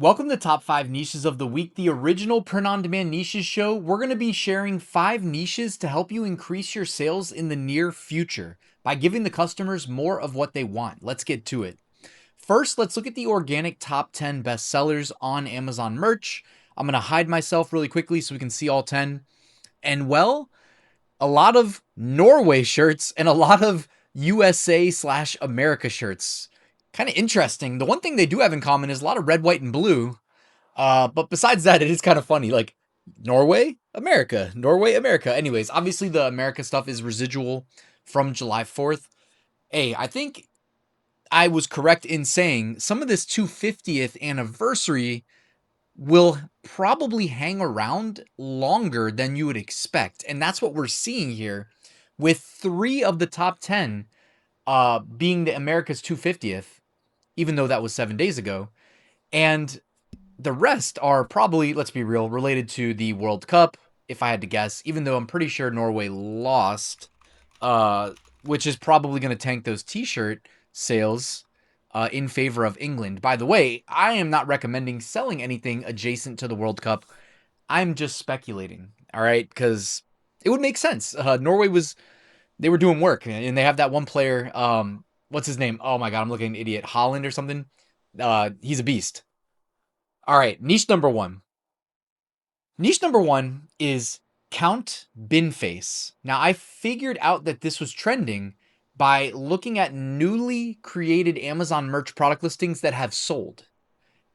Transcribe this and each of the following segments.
Welcome to Top 5 Niches of the Week, the original print-on-demand niches show. We're going to be sharing 5 niches to help you increase your sales in the near future by giving the customers more of what they want. Let's get to it. First, let's look at the organic top 10 bestsellers on Amazon merch. I'm going to hide myself really quickly so we can see all 10. And well, a lot of Norway shirts and a lot of USA/America shirts. Kind of interesting. The one thing they do have in common is a lot of red, white, and blue. But besides that, it is kind of funny. Like Norway, America, Norway, America. Anyways, obviously the America stuff is residual from July 4th. Hey, I think I was correct in saying some of this 250th anniversary will probably hang around longer than you would expect. And that's what we're seeing here with 3 of the top 10 being the America's 250th, even though that was 7 days ago. And the rest are probably, let's be real, related to the World Cup, if I had to guess, even though I'm pretty sure Norway lost, which is probably going to tank those t-shirt sales in favor of England. By the way, I am not recommending selling anything adjacent to the World Cup. I'm just speculating, all right? Because it would make sense. Norway they were doing work, and they have that one player, what's his name? Oh my God, I'm looking at an idiot. Holland or something? He's a beast. All right, niche number 1. Niche number 1 is Count Binface. Now, I figured out that this was trending by looking at newly created Amazon merch product listings that have sold.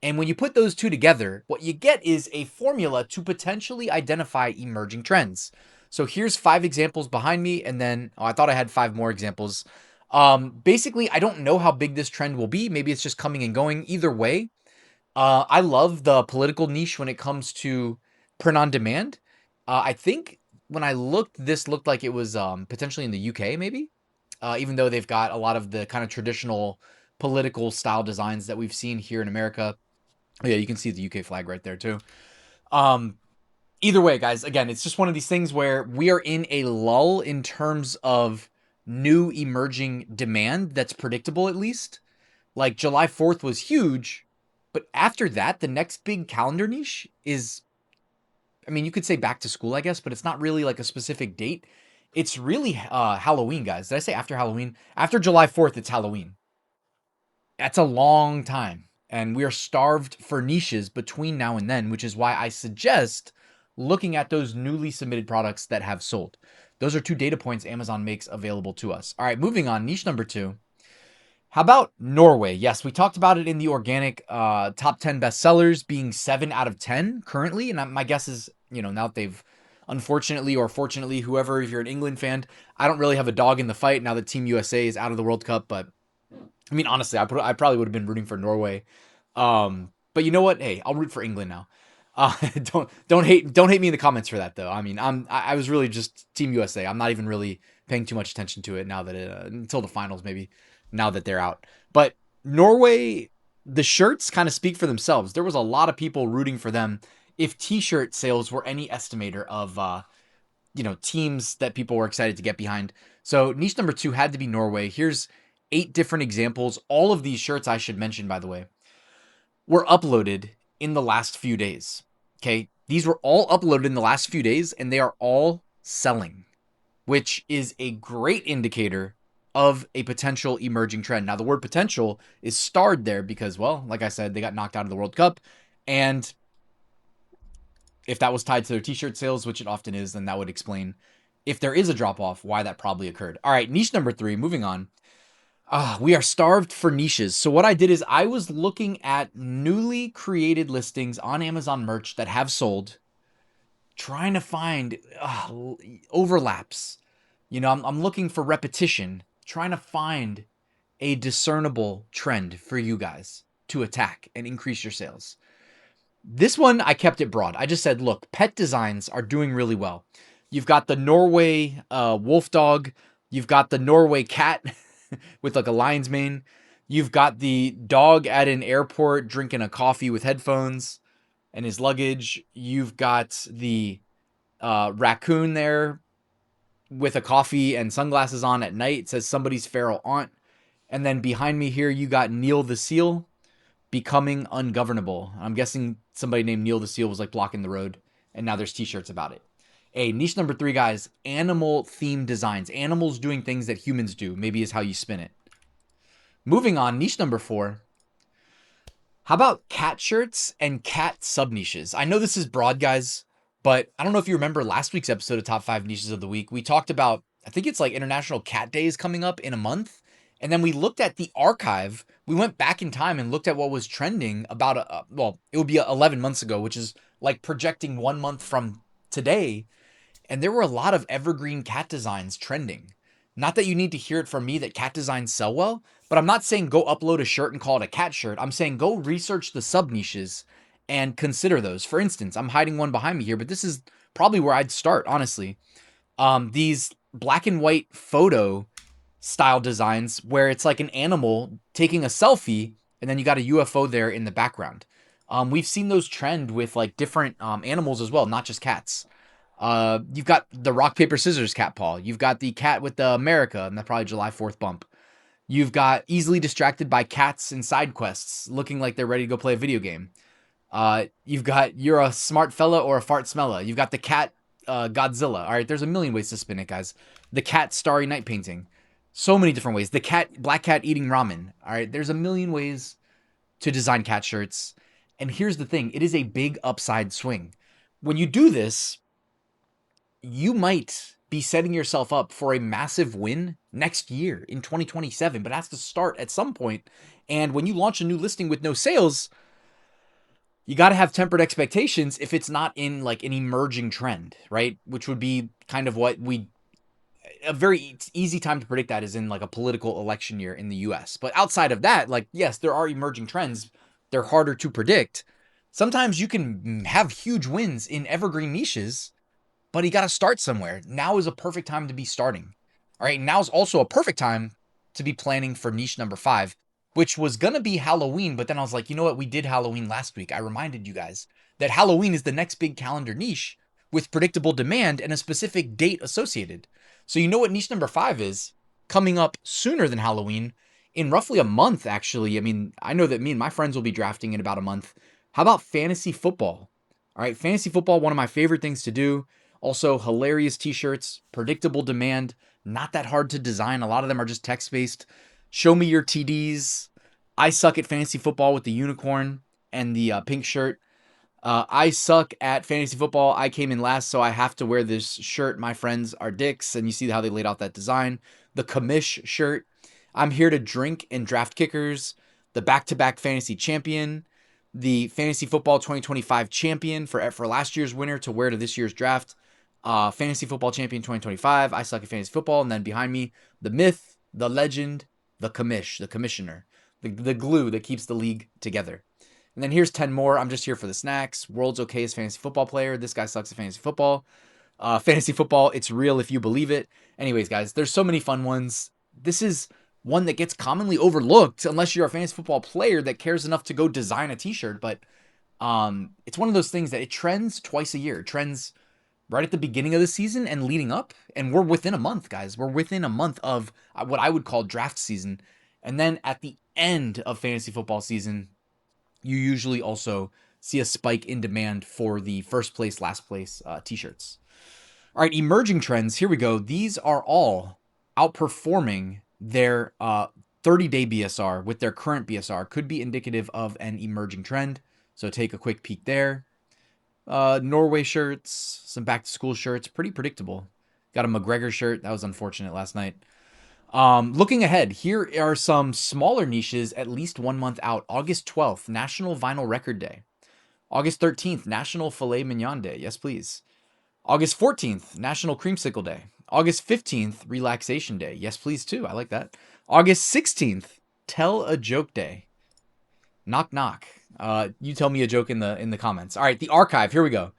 And when you put those two together, what you get is a formula to potentially identify emerging trends. So here's 5 examples behind me, and then I thought I had 5 more examples. Basically, I don't know how big this trend will be. Maybe it's just coming and going. Either way, I love the political niche when it comes to print on demand. I think when I looked, this looked like it was potentially in the UK, maybe, even though they've got a lot of the kind of traditional political style designs that we've seen here in America. Oh, yeah, you can see the UK flag right there too. Um, Either way, guys, again, it's just one of these things where we are in a lull in terms of new emerging demand that's predictable, at least. Like July 4th was huge, but after that, the next big calendar niche is, I mean, you could say back to school, I guess, but it's not really like a specific date. It's really Halloween, guys. Did I say after Halloween? After July 4th, it's Halloween. That's a long time. And we are starved for niches between now and then, which is why I suggest looking at those newly submitted products that have sold. Those are 2 data points Amazon makes available to us. All right, moving on. Niche number 2. How about Norway? Yes, we talked about it in the organic top 10 bestsellers being 7 out of 10 currently. And my guess is, now that they've, unfortunately or fortunately, whoever, if you're an England fan, I don't really have a dog in the fight now that Team USA is out of the World Cup. But I mean, honestly, I probably would have been rooting for Norway. But you know what? Hey, I'll root for England now. Don't hate me in the comments for that though. I mean, I was really just Team USA. I'm not even really paying too much attention to it now that until the finals maybe, now that they're out. But Norway, the shirts kind of speak for themselves. There was a lot of people rooting for them. If t-shirt sales were any estimator of teams that people were excited to get behind. So niche number 2 had to be Norway. Here's 8 different examples. All of these shirts, I should mention, by the way, were uploaded in the last few days. Okay. These were all uploaded in the last few days and they are all selling, which is a great indicator of a potential emerging trend. Now, the word potential is starred there because, well, like I said, they got knocked out of the World Cup. And if that was tied to their t-shirt sales, which it often is, then that would explain, if there is a drop-off, why that probably occurred. All right, niche number 3, moving on. We are starved for niches. So what I did is I was looking at newly created listings on Amazon merch that have sold, trying to find overlaps. I'm looking for repetition, trying to find a discernible trend for you guys to attack and increase your sales. This one, I kept it broad. I just said, look, pet designs are doing really well. You've got the Norway wolf dog. You've got the Norway cat with like a lion's mane. You've got the dog at an airport drinking a coffee with headphones and his luggage. You've got the raccoon there with a coffee and sunglasses on at night. It says somebody's feral aunt. And then behind me here, you got Neil the seal becoming ungovernable. I'm guessing somebody named Neil the Seal was like blocking the road, and now there's t-shirts about it. Niche number 3, guys, animal themed designs. Animals doing things that humans do, maybe is how you spin it. Moving on, niche number 4. How about cat shirts and cat subniches? I know this is broad, guys, but I don't know if you remember last week's episode of Top 5 Niches of the Week. We talked about, I think it's like International Cat Day is coming up in a month. And then we looked at the archive. We went back in time and looked at what was trending about, it would be 11 months ago, which is like projecting 1 month from today. And there were a lot of evergreen cat designs trending. Not that you need to hear it from me that cat designs sell well, but I'm not saying go upload a shirt and call it a cat shirt. I'm saying go research the sub niches and consider those. For instance, I'm hiding one behind me here, but this is probably where I'd start, honestly. These black and white photo style designs where it's like an animal taking a selfie and then you got a UFO there in the background. We've seen those trend with like different animals as well, not just cats. You've got the rock, paper, scissors cat paw. You've got the cat with the America and the probably July 4th bump. You've got easily distracted by cats in side quests looking like they're ready to go play a video game. You've got you're a smart fella or a fart smella. You've got the cat Godzilla. All right, there's a million ways to spin it, guys. The cat Starry Night painting. So many different ways. The cat, black cat eating ramen. All right, there's a million ways to design cat shirts. And here's the thing. It is a big upside swing. When you do this, you might be setting yourself up for a massive win next year in 2027, but it has to start at some point. And when you launch a new listing with no sales, you got to have tempered expectations if it's not in like an emerging trend, right? Which would be kind of what a very easy time to predict that is in like a political election year in the US. But outside of that, like, yes, there are emerging trends. They're harder to predict. Sometimes you can have huge wins in evergreen niches, but you got to start somewhere. Now is a perfect time to be starting. All right. Now is also a perfect time to be planning for niche number 5, which was going to be Halloween. But then I was like, you know what? We did Halloween last week. I reminded you guys that Halloween is the next big calendar niche with predictable demand and a specific date associated. So you know what niche number 5 is coming up sooner than Halloween in roughly a month, actually. I mean, I know that me and my friends will be drafting in about a month. How about fantasy football? All right. Fantasy football, one of my favorite things to do. Also, hilarious t-shirts, predictable demand, not that hard to design. A lot of them are just text-based. Show me your TDs. I suck at fantasy football with the unicorn and the pink shirt. I suck at fantasy football. I came in last, so I have to wear this shirt. My friends are dicks, and you see how they laid out that design. The commish shirt. I'm here to drink and draft kickers. The back-to-back fantasy champion. The fantasy football 2025 champion for last year's winner to wear to this year's draft. Fantasy football champion 2025. I suck at fantasy football. And then behind me, the myth, the legend, the commish, the commissioner, the glue that keeps the league together. And then here's 10 more. I'm just here for the snacks. World's okayest fantasy football player. This guy sucks at fantasy football. Fantasy football, it's real if you believe it. Anyways, guys, there's so many fun ones. This is one that gets commonly overlooked unless you're a fantasy football player that cares enough to go design a t-shirt. But it's one of those things that it trends twice a year. It trends right at the beginning of the season and leading up. And we're within a month, guys. We're within a month of what I would call draft season. And then at the end of fantasy football season, you usually also see a spike in demand for the first place, last place t-shirts. All right, emerging trends. Here we go. These are all outperforming their 30-day BSR with their current BSR. Could be indicative of an emerging trend. So take a quick peek there. Norway shirts, some back-to-school shirts, pretty predictable. Got a McGregor shirt. That was unfortunate last night. Looking ahead, here are some smaller niches at least 1 month out. August 12th, National Vinyl Record Day. August 13th, National Filet Mignon Day. Yes, please. August 14th, National Creamsicle Day. August 15th, Relaxation Day. Yes, please, too. I like that. August 16th, Tell a Joke Day. Knock, knock. You tell me a joke in the comments. All right, the archive. Here we go.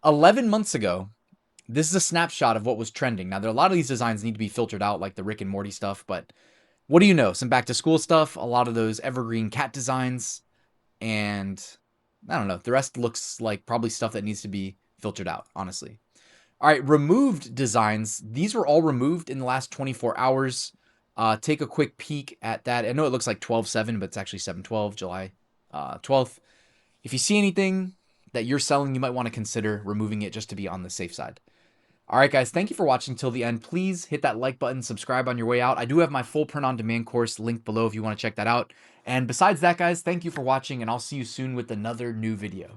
11 months ago, this is a snapshot of what was trending. Now, there are a lot of these designs need to be filtered out, like the Rick and Morty stuff. But what do you know? Some back-to-school stuff. A lot of those evergreen cat designs. And I don't know. The rest looks like probably stuff that needs to be filtered out, honestly. All right, removed designs. These were all removed in the last 24 hours. Take a quick peek at that. I know it looks like 12/7, but it's actually 7/12, July 12th. If you see anything that you're selling, you might want to consider removing it just to be on the safe side. All right, guys, thank you for watching till the end. Please hit that like button, subscribe on your way out. I do have my full print-on-demand course linked below if you want to check that out. And besides that, guys, thank you for watching, and I'll see you soon with another new video.